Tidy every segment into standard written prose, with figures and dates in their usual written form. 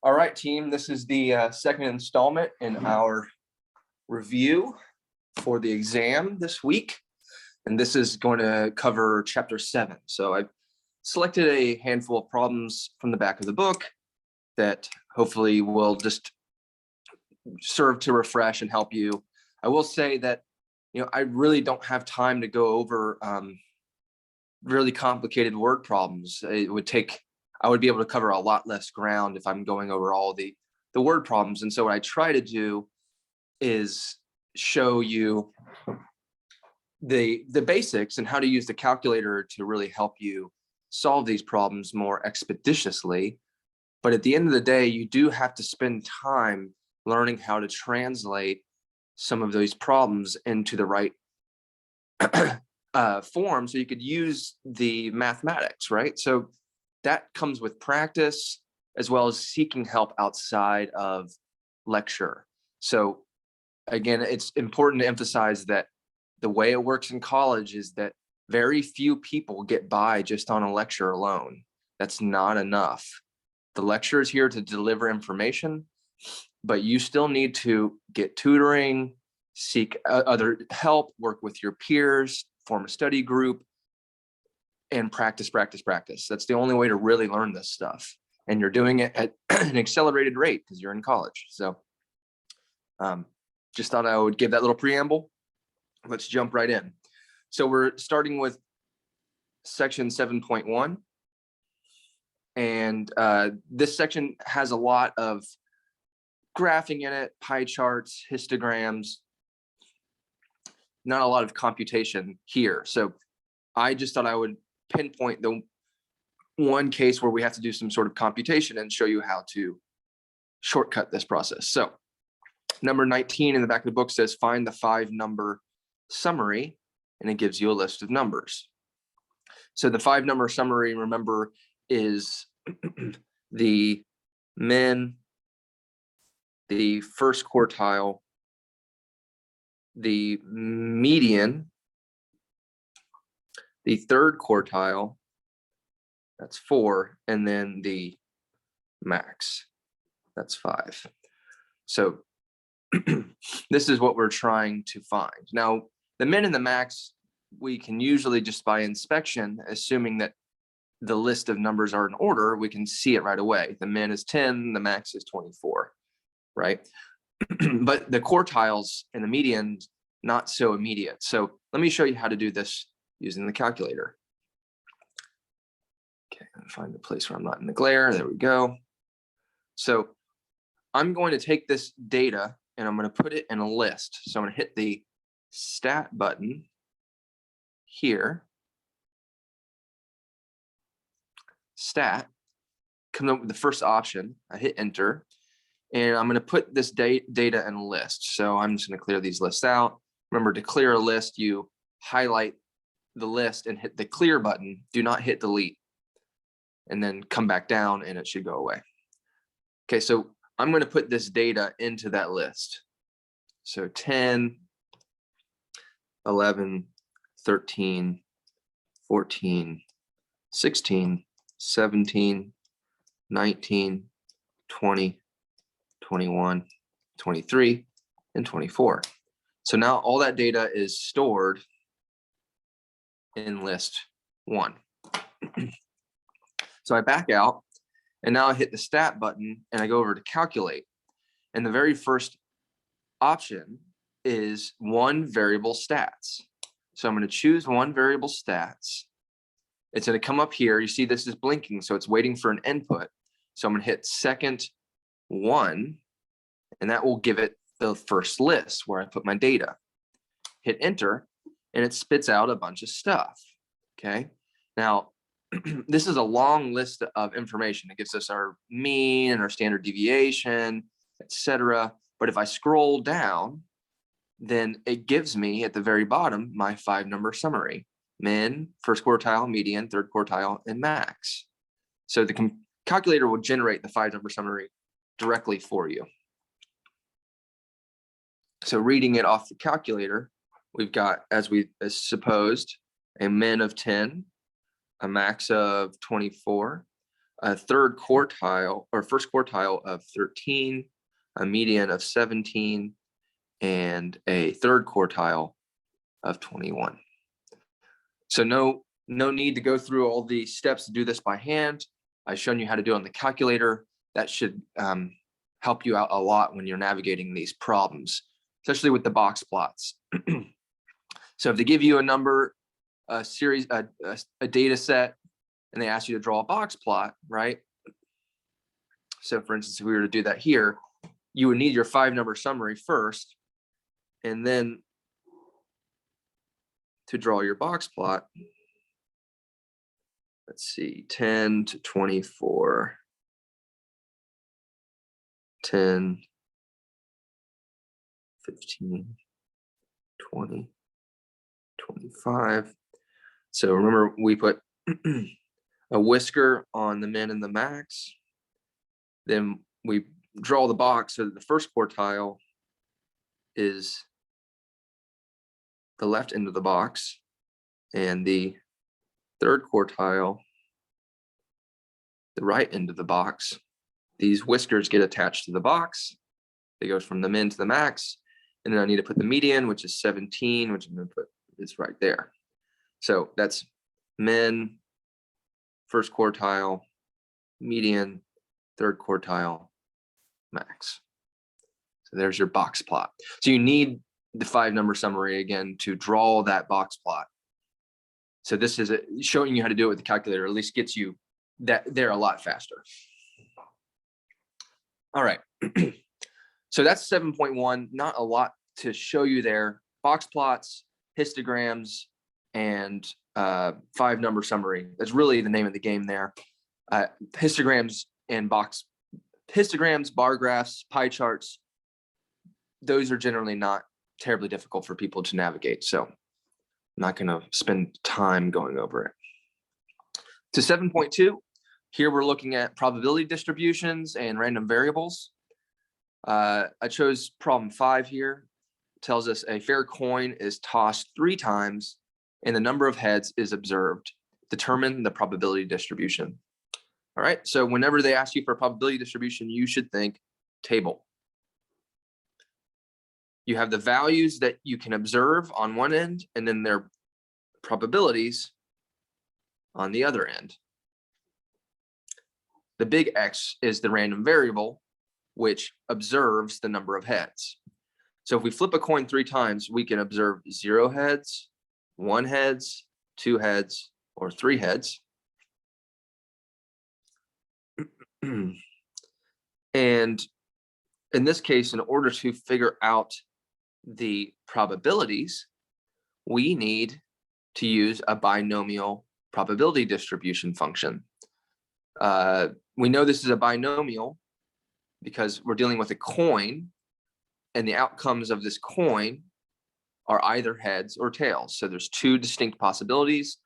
All right, team, this is the second installment in our review for the exam this week. And this is going to cover chapter 7. So I've selected a handful of problems from the back of the book that hopefully will just serve to refresh and help you. I will say that, I really don't have time to go over really complicated word problems. It would take, I would be able to cover a lot less ground if I'm going over all the word problems. And so what I try to do is show you the basics and how to use the calculator to really help you solve these problems more expeditiously. But at the end of the day, you do have to spend time learning how to translate some of those problems into the right form so you could use the mathematics, right? So that comes with practice as well as seeking help outside of lecture. So again, it's important to emphasize that the way it works in college is that very few people get by just on a lecture alone. That's not enough. The lecture is here to deliver information, but you still need to get tutoring, seek other help, work with your peers, form a study group, and practice. That's the only way to really learn this stuff. And you're doing it at an accelerated rate because you're in college. So just thought I would give that little preamble. Let's jump right in. So we're starting with section 7.1. And this section has a lot of graphing in it, pie charts, histograms, not a lot of computation here. So I just thought I would pinpoint the one case where we have to do some sort of computation and show you how to shortcut this process. So number 19 in the back of the book says, find the 5-number summary, and it gives you a list of numbers. So the 5-number summary, remember, is the min, the first quartile, the median, the third quartile, that's 4, and then the max, that's 5. So this is what we're trying to find. Now, the min and the max, we can usually just by inspection, assuming that the list of numbers are in order, we can see it right away. The min is 10, the max is 24, right? But the quartiles and the median, not so immediate. So let me show you how to do this using the calculator. Okay, I'm gonna find a place where I'm not in the glare. There we go. So I'm going to take this data and I'm going to put it in a list. So I'm going to hit the stat button here. Stat, come up with the first option. I hit enter, and I'm going to put this data in a list. So I'm just going to clear these lists out. Remember, to clear a list, you highlight the list and hit the clear button. Do not hit delete, and then come back down and it should go away. Okay, so I'm going to put this data into that list. So 10, 11, 13, 14, 16, 17, 19, 20, 21, 23, and 24. So now all that data is stored in list 1. So I back out, and now I hit the stat button and I go over to calculate. And the very first option is one variable stats. So I'm going to choose one variable stats. It's going to come up here. You see this is blinking, so it's waiting for an input. So I'm going to hit second 1, and that will give it the first list where I put my data. Hit enter, and it spits out a bunch of stuff. Okay. Now, this is a long list of information. It gives us our mean and our standard deviation, etc. But if I scroll down, then it gives me at the very bottom my 5-number summary: min, first quartile, median, third quartile, and max. So the calculator will generate the 5-number summary directly for you. So reading it off the calculator, we've got, as supposed, a min of 10, a max of 24, a third quartile or first quartile of 13, a median of 17, and a third quartile of 21. So no need to go through all the steps to do this by hand. I've shown you how to do it on the calculator. That should help you out a lot when you're navigating these problems, especially with the box plots. So if they give you a number, a series, a data set, and they ask you to draw a box plot, right? So for instance, if we were to do that here, you would need your 5-number summary first, and then to draw your box plot, let's see, 10 to 24, 10, 15, 20, 25. So remember, we put a whisker on the min and the max. Then we draw the box so that the first quartile is the left end of the box, and the third quartile, the right end of the box. These whiskers get attached to the box. They go from the min to the max. And then I need to put the median, which is 17, which I'm going to put is right there. So that's min, first quartile, median, third quartile, max. So there's your box plot. So you need the 5-number summary again to draw that box plot. So this is showing you how to do it with the calculator, at least gets you that there a lot faster. All right. So that's 7.1, not a lot to show you there. Box plots, histograms, and 5-number summary. That's really the name of the game there. Histograms, bar graphs, pie charts, those are generally not terribly difficult for people to navigate. So I'm not going to spend time going over it. To 7.2, here we're looking at probability distributions and random variables. I chose problem 5 here. It tells us a fair coin is tossed 3 times and the number of heads is observed. Determine the probability distribution. All right, so whenever they ask you for a probability distribution, you should think table. You have the values that you can observe on one end, and then their probabilities on the other end. The big X is the random variable, which observes the number of heads. So if we flip a coin 3 times, we can observe 0 heads, 1 heads, 2 heads, or 3 heads. And in this case, in order to figure out the probabilities, we need to use a binomial probability distribution function. We know this is a binomial because we're dealing with a coin, and the outcomes of this coin are either heads or tails. So there's 2 distinct possibilities.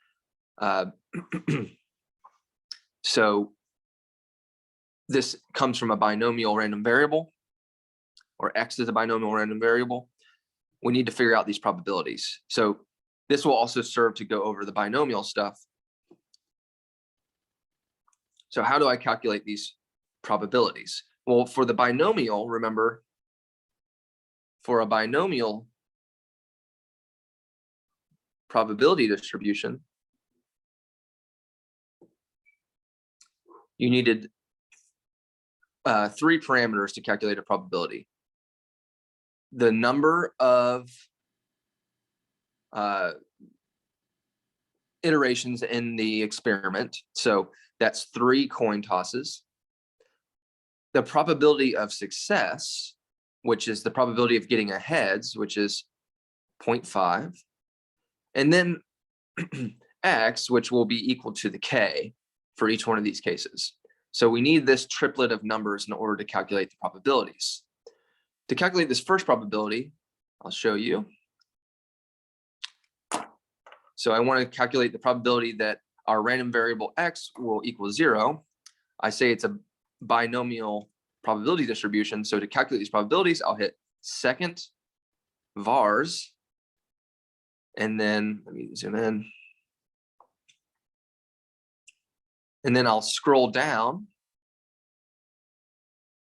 So this comes from a binomial random variable, or X is a binomial random variable. We need to figure out these probabilities. So this will also serve to go over the binomial stuff. So how do I calculate these probabilities? Well, for the binomial, remember, for a binomial probability distribution, you needed 3 parameters to calculate a probability. The number of iterations in the experiment. So that's 3 coin tosses. The probability of success, which is the probability of getting a heads, which is 0.5. And then X, which will be equal to the K for each one of these cases. So we need this triplet of numbers in order to calculate the probabilities. To calculate this first probability, I'll show you. So I want to calculate the probability that our random variable X will equal 0. I say it's a binomial probability distribution. So to calculate these probabilities, I'll hit second vars. And then let me zoom in. And then I'll scroll down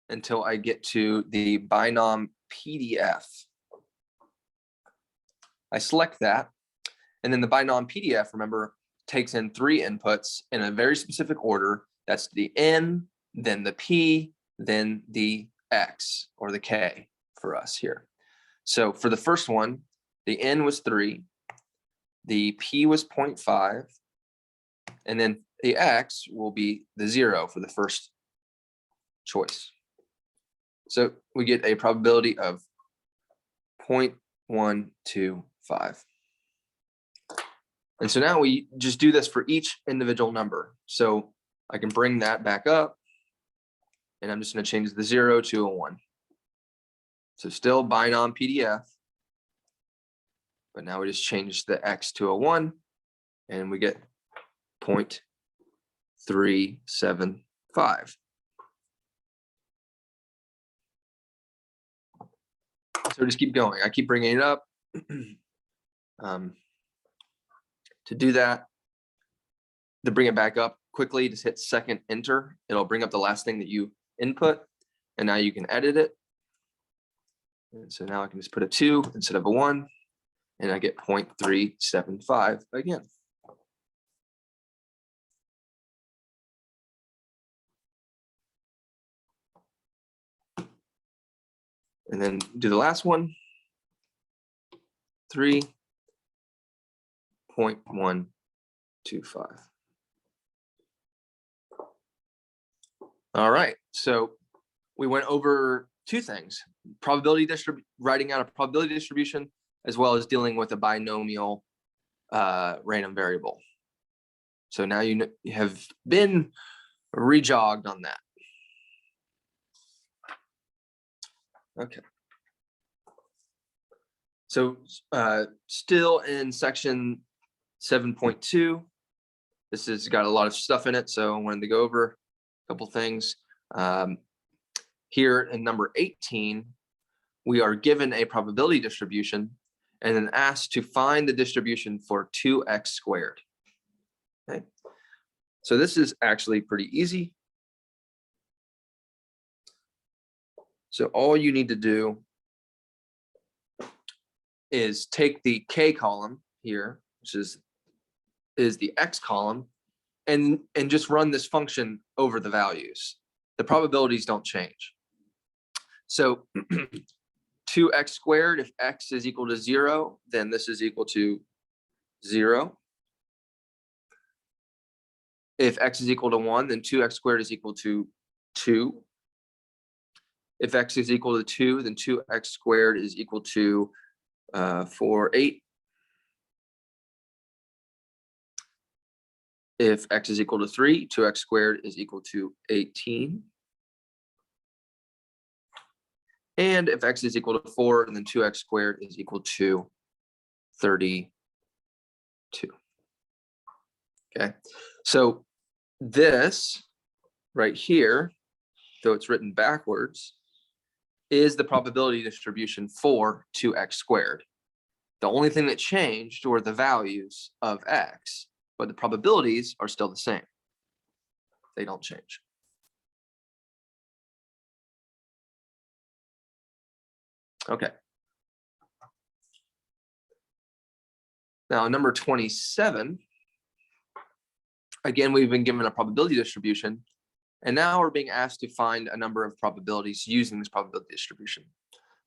until I get to the binom PDF. I select that, and then the binom PDF, remember, takes in 3 inputs in a very specific order. That's the N, then the P, then the X, or the K for us here. So for the first one, the N was 3, the P was 0.5, and then the X will be the 0 for the first choice. So we get a probability of 0.125. And so now we just do this for each individual number. So I can bring that back up, and I'm just going to change the 0 to a 1. So still binom PDF, but now we just change the X to a 1, and we get 0.375. So just keep going. I keep bringing it up. To do that, to bring it back up quickly, just hit second enter. It'll bring up the last thing that you input, and now you can edit it. And so now I can just put a 2 instead of a 1, and I get 0.375 again. And then do the last one, 3.125. All right, so we went over 2 things: writing out a probability distribution, as well as dealing with a binomial random variable. So now you have been rejogged on that. Okay. So still in section 7.2, this has got a lot of stuff in it, so I wanted to go over a couple things. Here in number 18, we are given a probability distribution and then asked to find the distribution for 2x squared. Okay. So this is actually pretty easy. So all you need to do is take the K column here, which is the X column, and just run this function over the values. The probabilities don't change. So 2x squared, if x is equal to 0, then this is equal to 0. If x is equal to 1, then 2x squared is equal to 2. If x is equal to 2, then 2x squared is equal to 8. If x is equal to 3, 2x squared is equal to 18. And if x is equal to 4, then 2x squared is equal to 32. Okay, so this right here, though it's written backwards, is the probability distribution for 2x squared. The only thing that changed were the values of x, but the probabilities are still the same. They don't change. Okay. Now, number 27, again, we've been given a probability distribution, and now we're being asked to find a number of probabilities using this probability distribution.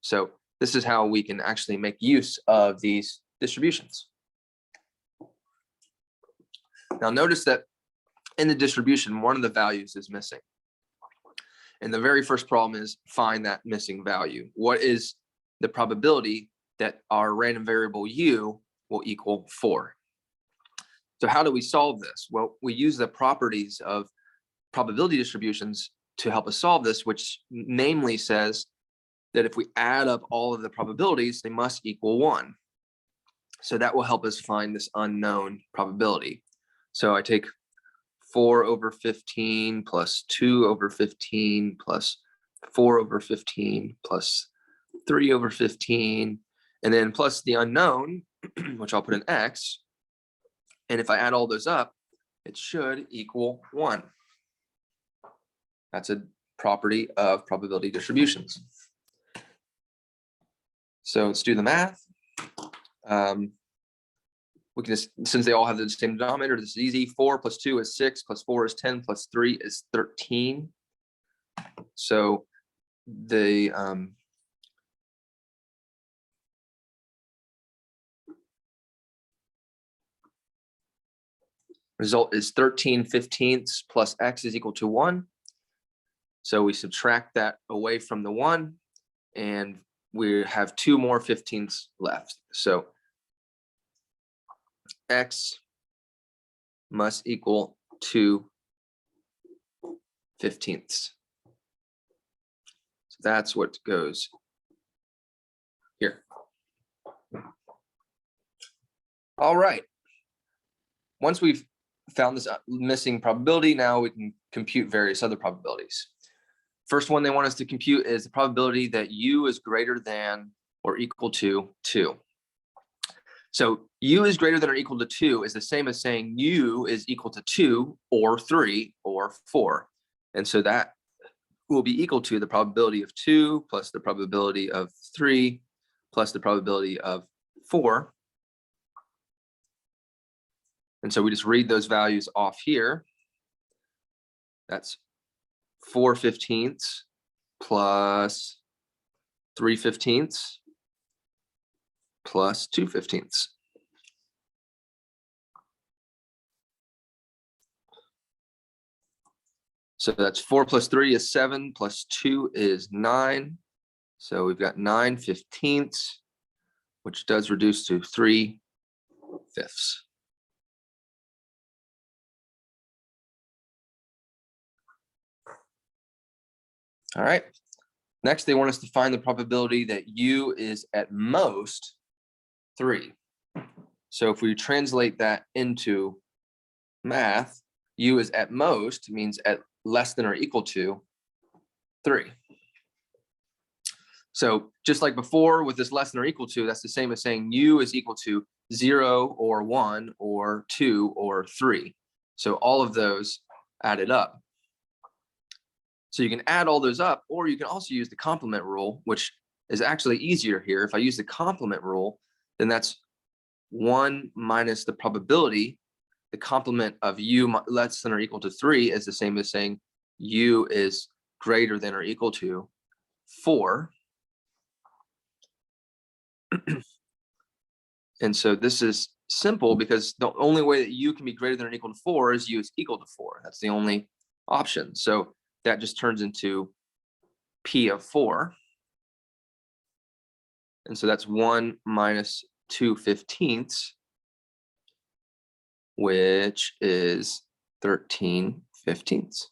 So this is how we can actually make use of these distributions. Now, notice that in the distribution, one of the values is missing. And the very first problem is find that missing value. What is the probability that our random variable u will equal 4? So how do we solve this? Well, we use the properties of probability distributions to help us solve this, which namely says that if we add up all of the probabilities, they must equal 1. So that will help us find this unknown probability. So I take 4 over 15 plus 2 over 15 plus 4 over 15 plus 3 over 15, and then plus the unknown, which I'll put in x. And if I add all those up, it should equal 1. That's a property of probability distributions. So let's do the math. We can just, since they all have the same denominator, this is easy. 4 plus 2 is 6, plus 4 is 10, plus 3 is 13. So the result is 13/15 plus x is equal to 1. So we subtract that away from the 1, and we have 2 more 15ths left. So x must equal 2/15. So that's what goes here. All right. Once we've found this missing probability, now we can compute various other probabilities. First one they want us to compute is the probability that u is greater than or equal to 2. So u is greater than or equal to 2 is the same as saying u is equal to 2 or 3 or 4. And so that will be equal to the probability of 2 plus the probability of 3 plus the probability of 4. And so we just read those values off here. That's 4/15 plus 3/15 plus 2/15. So that's 4 plus 3 is 7, plus 2 is 9. So we've got 9/15, which does reduce to 3/5. All right. Next, they want us to find the probability that u is at most 3. So if we translate that into math, u is at most means at less than or equal to 3. So just like before with this less than or equal to, that's the same as saying u is equal to 0 or 1 or 2 or 3. So all of those added up. So you can add all those up, or you can also use the complement rule, which is actually easier here. If I use the complement rule, then that's 1 minus the probability. The complement of u less than or equal to 3 is the same as saying u is greater than or equal to 4. And so this is simple because the only way that u can be greater than or equal to 4 is u is equal to 4. That's the only option. So that just turns into p of 4. And so that's 1 minus 2/15, which is 13/15.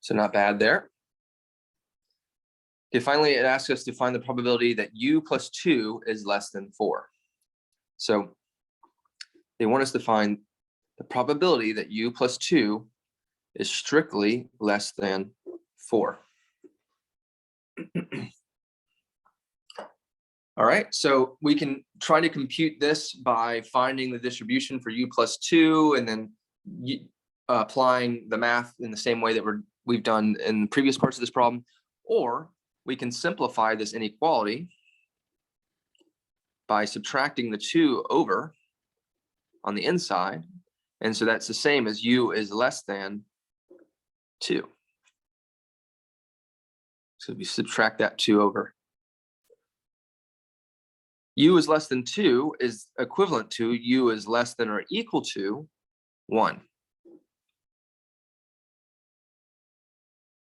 So not bad there. Okay, finally, it asks us to find the probability that u plus 2 is less than 4. So they want us to find the probability that u plus 2 is strictly less than 4. All right, so we can try to compute this by finding the distribution for u plus 2 and then applying the math in the same way that we've done in previous parts of this problem, or we can simplify this inequality by subtracting the 2 over on the inside. And so that's the same as u is less than 2. So we subtract that 2 over. U is less than 2 is equivalent to u is less than or equal to 1.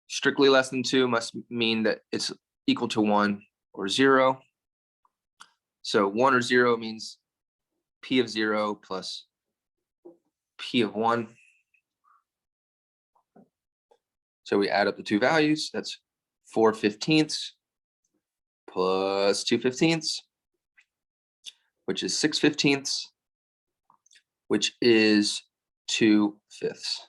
Strictly less than 2 must mean that it's equal to 1 or 0. So 1 or 0 means p of 0 plus p of 1. So we add up the two values. That's 4/15 plus 2/15, which is 6/15, which is 2/5.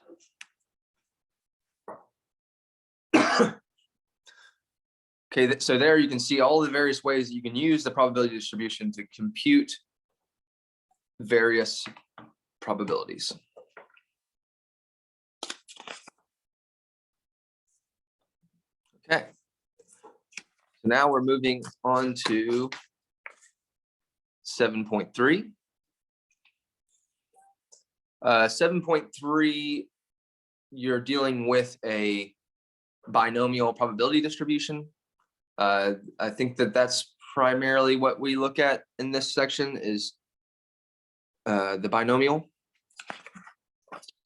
Okay, so there you can see all the various ways that you can use the probability distribution to compute various probabilities. Okay, so now we're moving on to 7.3. 7.3, you're dealing with a binomial probability distribution. I think that that's primarily what we look at in this section is the binomial.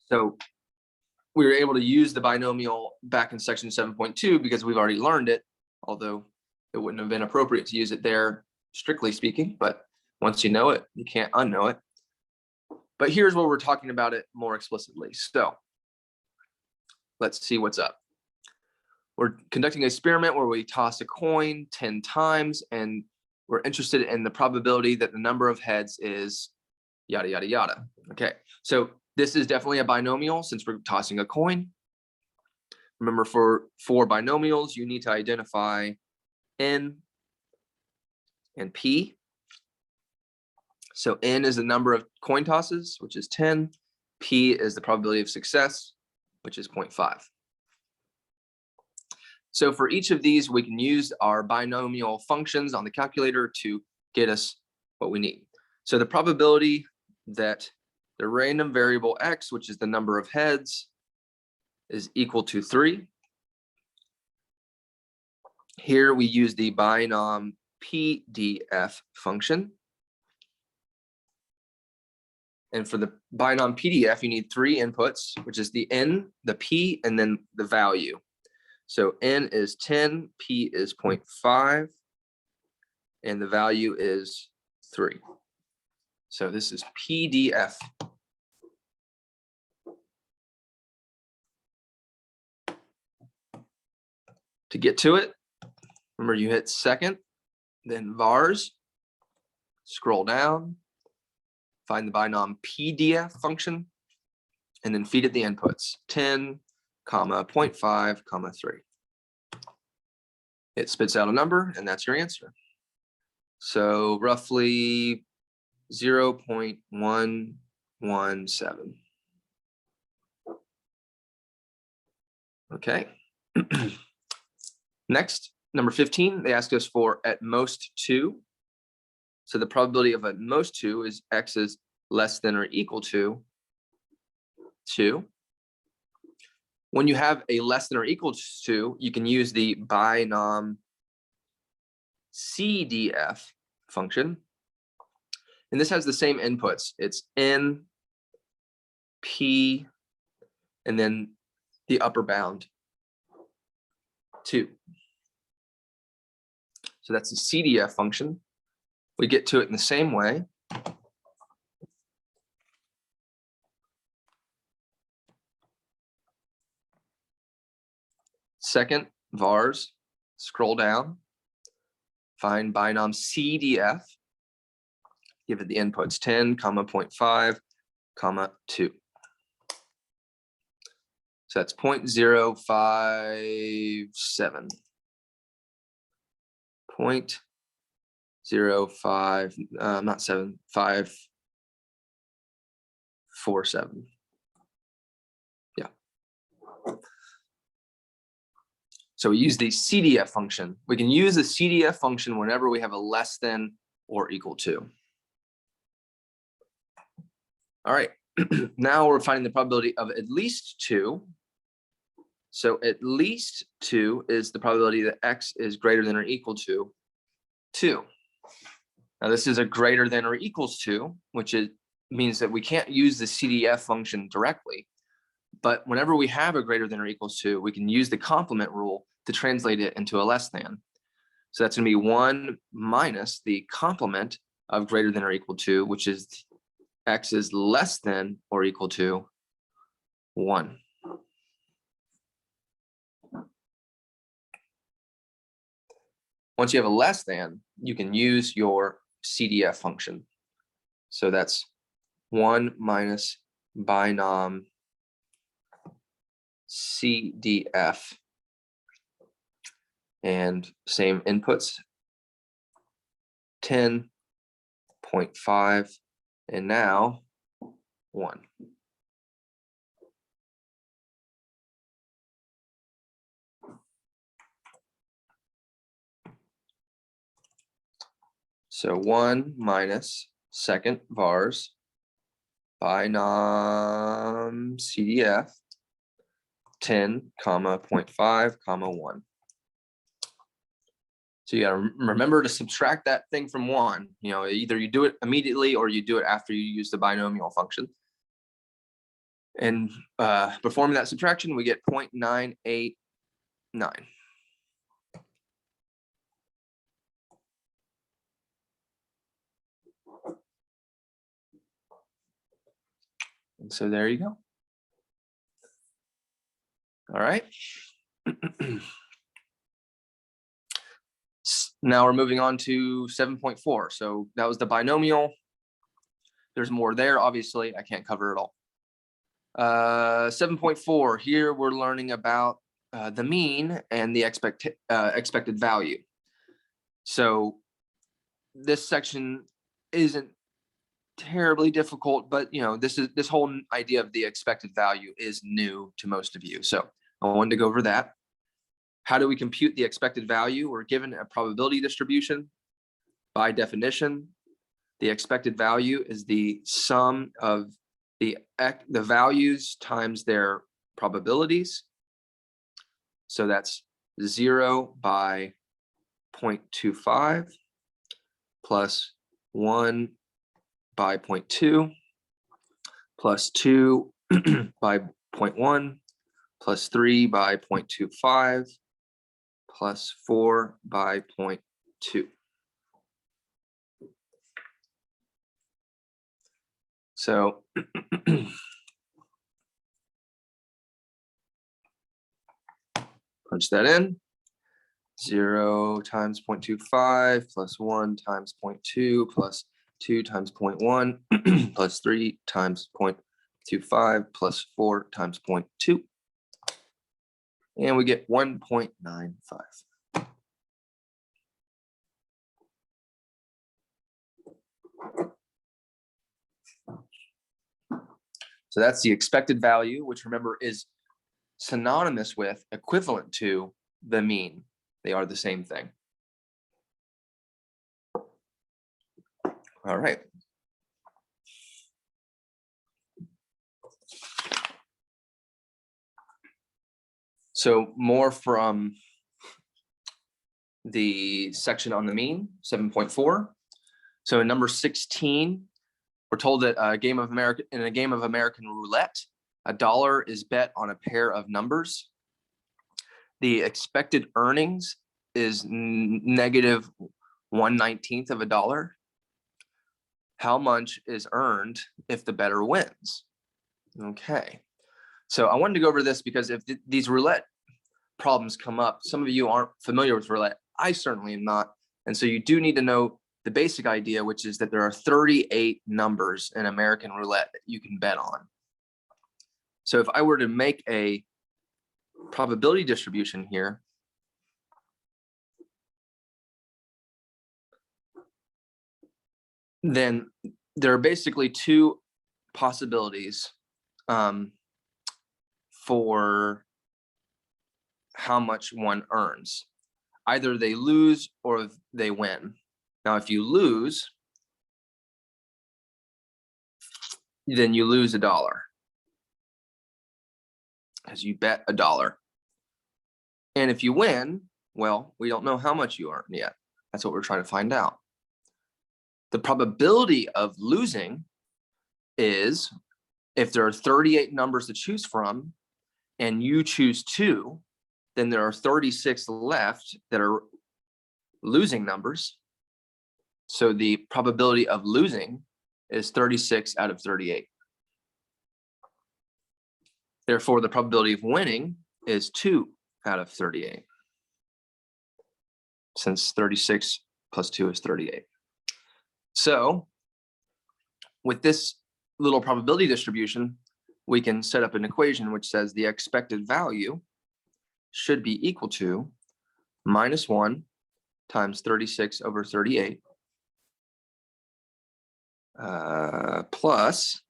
So we were able to use the binomial back in section 7.2 because we've already learned it, although it wouldn't have been appropriate to use it there, strictly speaking, but once you know it, you can't unknow it. But here's where we're talking about it more explicitly. So let's see what's up. We're conducting an experiment where we toss a coin 10 times, and we're interested in the probability that the number of heads is yada, yada, yada. Okay, so this is definitely a binomial since we're tossing a coin. Remember, for binomials, you need to identify n and p. So n is the number of coin tosses, which is 10. P is the probability of success, which is 0.5. So for each of these, we can use our binomial functions on the calculator to get us what we need. So the probability that the random variable x, which is the number of heads, is equal to 3. Here we use the binom PDF function. And for the binom PDF, you need 3 inputs, which is the n, the p, and then the value. So n is 10, p is 0.5, and the value is 3. So this is PDF. To get to it, remember you hit second, then vars, scroll down, find the binom PDF function, and then feed it the inputs, 10, comma, 0.5, comma, 3. It spits out a number, and that's your answer. So roughly 0.117. Okay. Next, number 15, they ask us for at most 2. So the probability of at most 2 is x is less than or equal to 2. When you have a less than or equal to, you can use the binom CDF function. And this has the same inputs. It's n, p, and then the upper bound, 2. So that's the CDF function. We get to it in the same way. Second, vars, scroll down, find binom CDF, give it the inputs 10, comma, 0.5, comma, 2. So that's 0.057. 0.05, not 7, 547. Yeah. So we use the CDF function. We can use the CDF function whenever we have a less than or equal to. All right. Now we're finding the probability of at least 2. So at least 2 is the probability that x is greater than or equal to 2. Now this is a greater than or equals to, which means that we can't use the CDF function directly. But whenever we have a greater than or equals to, we can use the complement rule to translate it into a less than. So that's going to be 1 minus the complement of greater than or equal to, which is x is less than or equal to 1. Once you have a less than, you can use your CDF function. So that's 1 minus binom CDF. and same inputs, 10, 0.5, and now 1. So 1 minus second vars binom CDF 10, 0.5, 1. So you gotta remember to subtract that thing from 1. You know, either you do it immediately or you do it after you use the binomial function. And performing that subtraction, we get 0.989. And so there you go. All right. Now we're moving on to 7.4. So that was the binomial. There's more there, obviously. I can't cover it all. 7.4, here we're learning about the mean and the expected value. So this section isn't terribly difficult, but you know, this whole idea of the expected value is new to most of you. So I wanted to go over that. How do we compute the expected value? We're given a probability distribution. By definition, the expected value is the sum of the values times their probabilities. So that's 0 by 0.25 plus 1 by 0.2 plus 2 by 0.1 plus 3 by 0.25 plus 4 by 0.2. So punch that in. 0 times 0.25 plus 1 times 0.2 plus 2 times 0.1 plus 3 times 0.25 plus 4 times 0.2. And we get 1.95. So that's the expected value, which remember is synonymous with, equivalent to the mean. They are the same thing. All right. So more from the section on the mean, 7.4. So in number 16, we're told that in a game of American roulette, $1 is bet on a pair of numbers. The expected earnings is negative 1/19 of a dollar. How much is earned if the bettor wins? Okay, so I wanted to go over this because if these roulette problems come up, some of you aren't familiar with roulette. I certainly am not. And so you do need to know the basic idea, which is that there are 38 numbers in American roulette that you can bet on. So if I were to make a probability distribution here, then there are basically two possibilities for how much one earns. Either they lose or they win. Now, if you lose, then you lose $1 because you bet $1. And if you win, well, we don't know how much you earned yet. That's what we're trying to find out. The probability of losing is if there are 38 numbers to choose from and you choose 2, then there are 36 left that are losing numbers. So the probability of losing is 36 out of 38. Therefore, the probability of winning is 2 out of 38, since 36 plus 2 is 38. So with this little probability distribution, we can set up an equation which says the expected value should be equal to minus 1 times 36 over 38 plus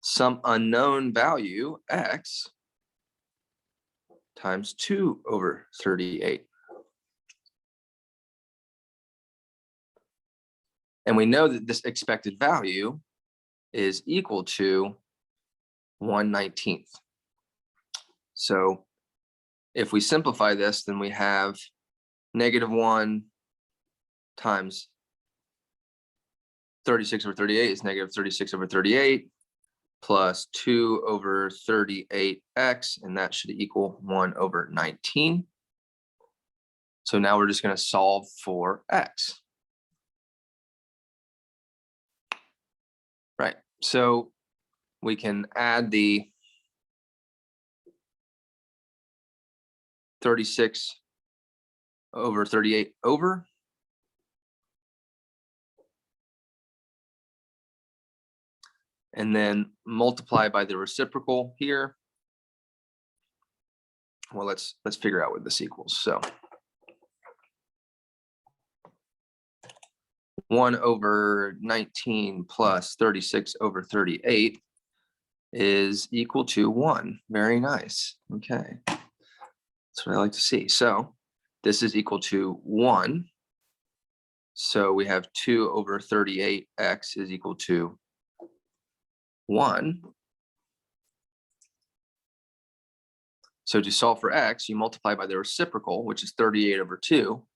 some unknown value x times 2 over 38. And we know that this expected value is equal to 1/19. So if we simplify this, then we have -1 times 36 over 38 is negative 36 over 38 plus 2 over 38x, and that should equal 1/19. So now we're just going to solve for x. Right, so we can add the 36 over 38 over, and then multiply by the reciprocal here. Well, let's figure out what this equals. So 1/19 plus 36 over 38 is equal to 1. Very nice. Okay, that's what I like to see. So this is equal to 1. So we have 2 over 38x is equal to 1. So to solve for x, you multiply by the reciprocal, which is 38 over 2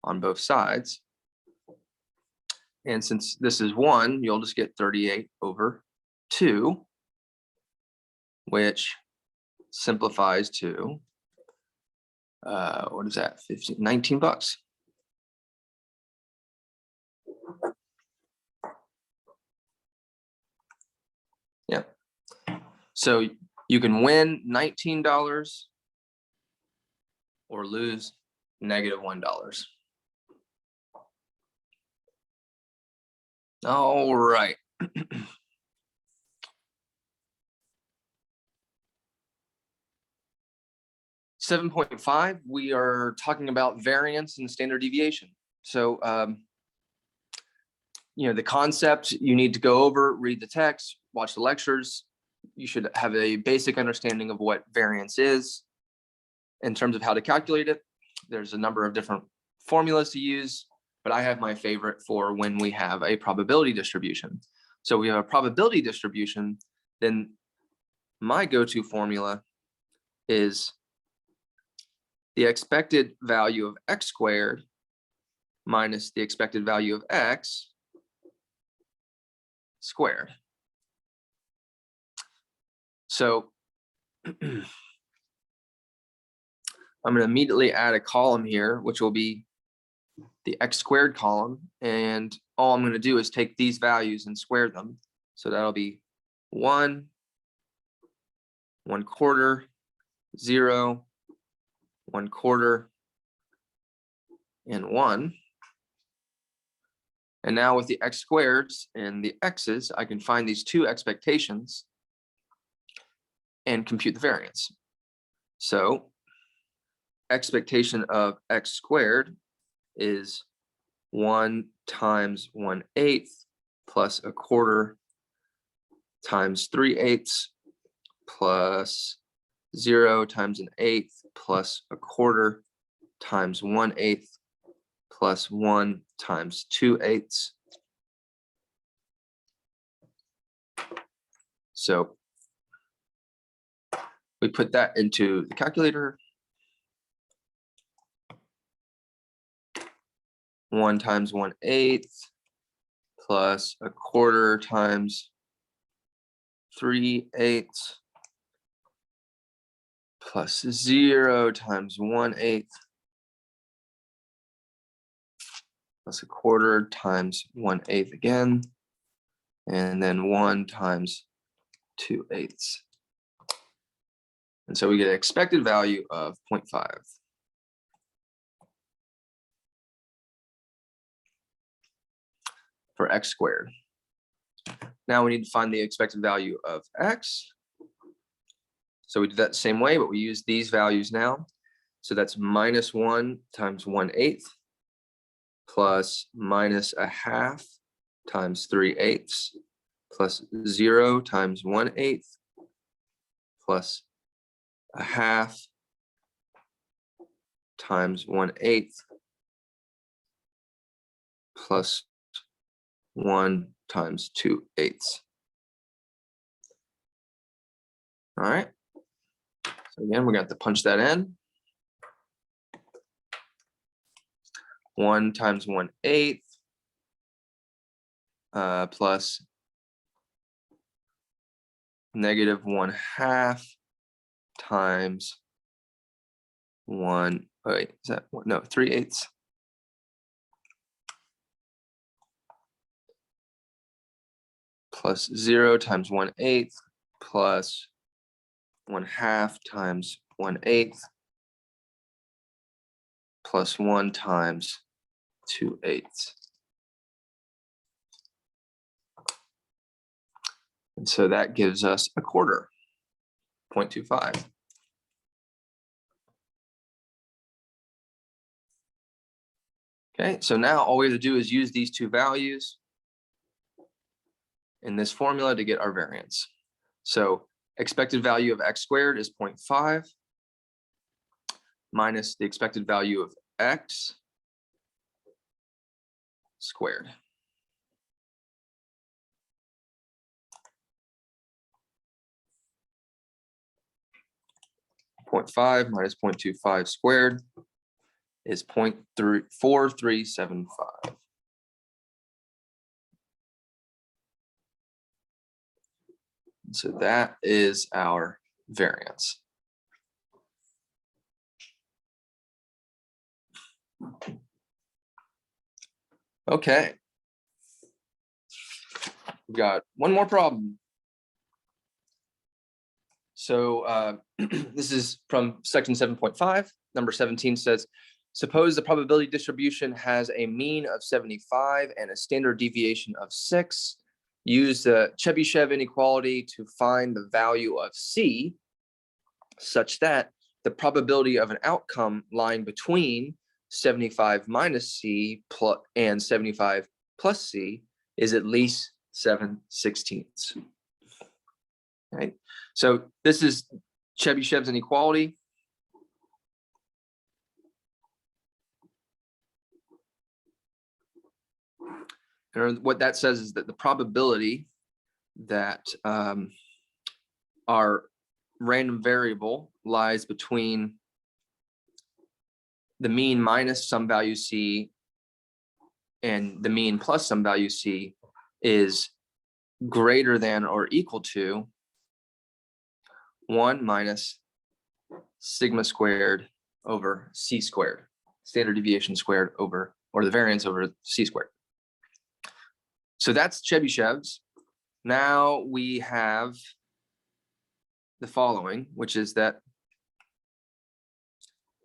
on both sides. And since this is 1, you'll just get 38 over 2, which simplifies to, what is that, 19 bucks. Yeah. So you can win $19 or lose -$1. All right. (7.5), we are talking about variance and standard deviation. So, the concept you need to go over, read the text, watch the lectures. You should have a basic understanding of what variance is. In terms of how to calculate it, there's a number of different formulas to use, but I have my favorite for when we have a probability distribution. So we have a probability distribution, then my go-to formula is the expected value of x squared minus the expected value of x squared. So I'm going to immediately add a column here, which will be the x squared column. And all I'm going to do is take these values and square them. So that'll be 1, 1/4, 0, 1/4, and 1. And now with the x squareds and the x's, I can find these two expectations and compute the variance. So expectation of x squared is 1 times 1/8 plus 1/4 times 3/8 plus 0 times 1/8 plus 1/4 times 1/8 plus 1 times 2/8. So we put that into the calculator. 1 times 1/8 plus 1/4 times 3/8 plus 0 times 1/8 plus 1/4 times 1/8 again, and then 1 times 2/8. And so we get an expected value of 0.5. For x squared. Now we need to find the expected value of x. So we did that the same way, but we use these values now. So that's -1 times 1/8 plus -1/2 times 3/8 plus 0 times 1/8 plus 1/2 times 1/8 plus 1 times 2/8. All right. So again, we're going to have to punch that in. 1 times 1/8 plus -1/2 times 1. Oh wait, is that no 3/8? Plus 0 times 1/8 plus 1/2 times 1/8 plus 1 times 2/8. And so that gives us 1/4, 0.25. Okay, so now all we have to do is use these two values in this formula to get our variance. So expected value of x squared is 0.5 minus the expected value of x squared. .5 minus 0.25 squared is 0.4375. So that is our variance. Okay. We've got one more problem. So this is from section 7.5. Number 17 says, suppose the probability distribution has a mean of 75 and a standard deviation of 6. Use the Chebyshev inequality to find the value of C such that the probability of an outcome lying between 75 minus C and 75 plus C is at least 7/16. Right? So this is Chebyshev's inequality. And what that says is that the probability that our random variable lies between the mean minus some value C and the mean plus some value C is greater than or equal to 1 minus sigma squared over C squared, standard deviation squared over, or the variance over C squared. So that's Chebyshev's. Now we have the following, which is that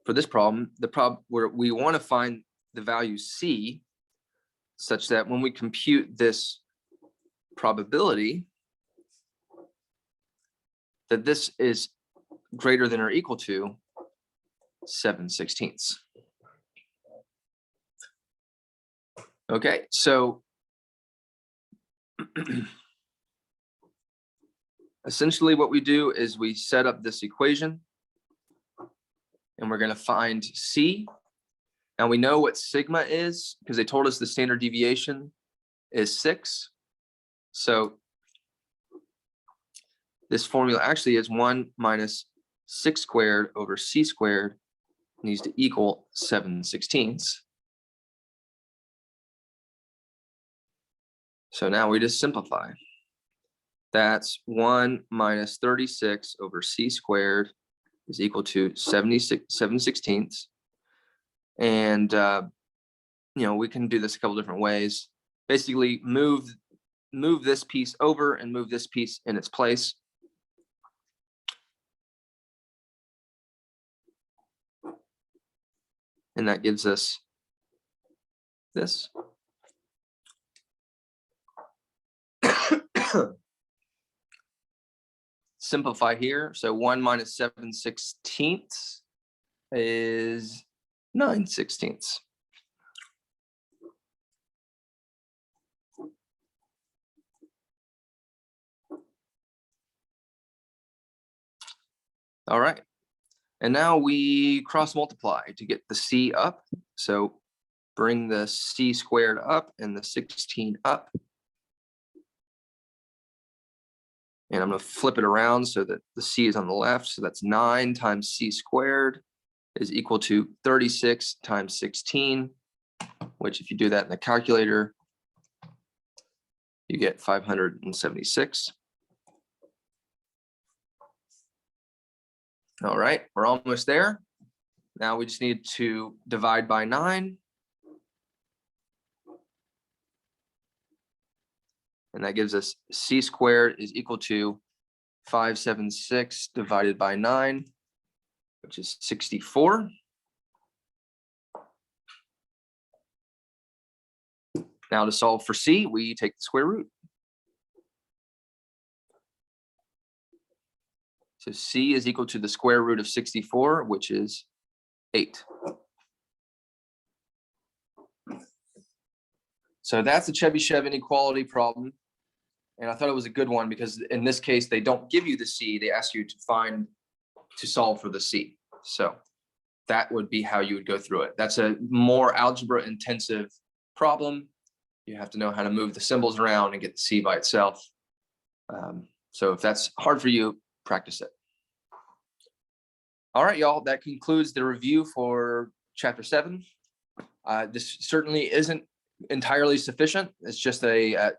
for this problem, where we want to find the value C such that when we compute this probability, that this is greater than or equal to 7/16. Okay, so essentially what we do is we set up this equation and we're going to find C. Now we know what sigma is because they told us the standard deviation is 6. So this formula actually is 1 minus 6 squared over C squared needs to equal 7/16. So now we just simplify. That's 1 minus 36 over C squared is equal to 7/16. And we can do this a couple different ways. Basically, move this piece over and move this piece in its place. And that gives us this. Simplify here. So 1 minus 7/16 is 9/16. All right. And now we cross multiply to get the c up. So bring the c squared up and the 16 up. And I'm going to flip it around so that the c is on the left. So that's 9 times c squared is equal to 36 times 16, which if you do that in the calculator, you get 576. All right, we're almost there. Now we just need to divide by 9. And that gives us c squared is equal to 576 divided by 9, which is 64. Now to solve for c, we take the square root. So c is equal to the square root of 64, which is 8. So that's the Chebyshev inequality problem. And I thought it was a good one because in this case, they don't give you the c, they ask you to solve for the c. So that would be how you would go through it. That's a more algebra intensive problem. You have to know how to move the symbols around and get the c by itself. So if that's hard for you, practice it. All right, y'all, that concludes the review for chapter 7. This certainly isn't entirely sufficient. It's just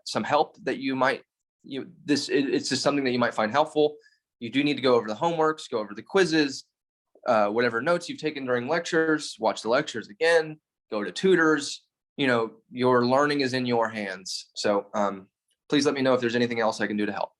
some help that you might, it's just something that you might find helpful. You do need to go over the homeworks, go over the quizzes, whatever notes you've taken during lectures, watch the lectures again, go to tutors. Your learning is in your hands. So please let me know if there's anything else I can do to help.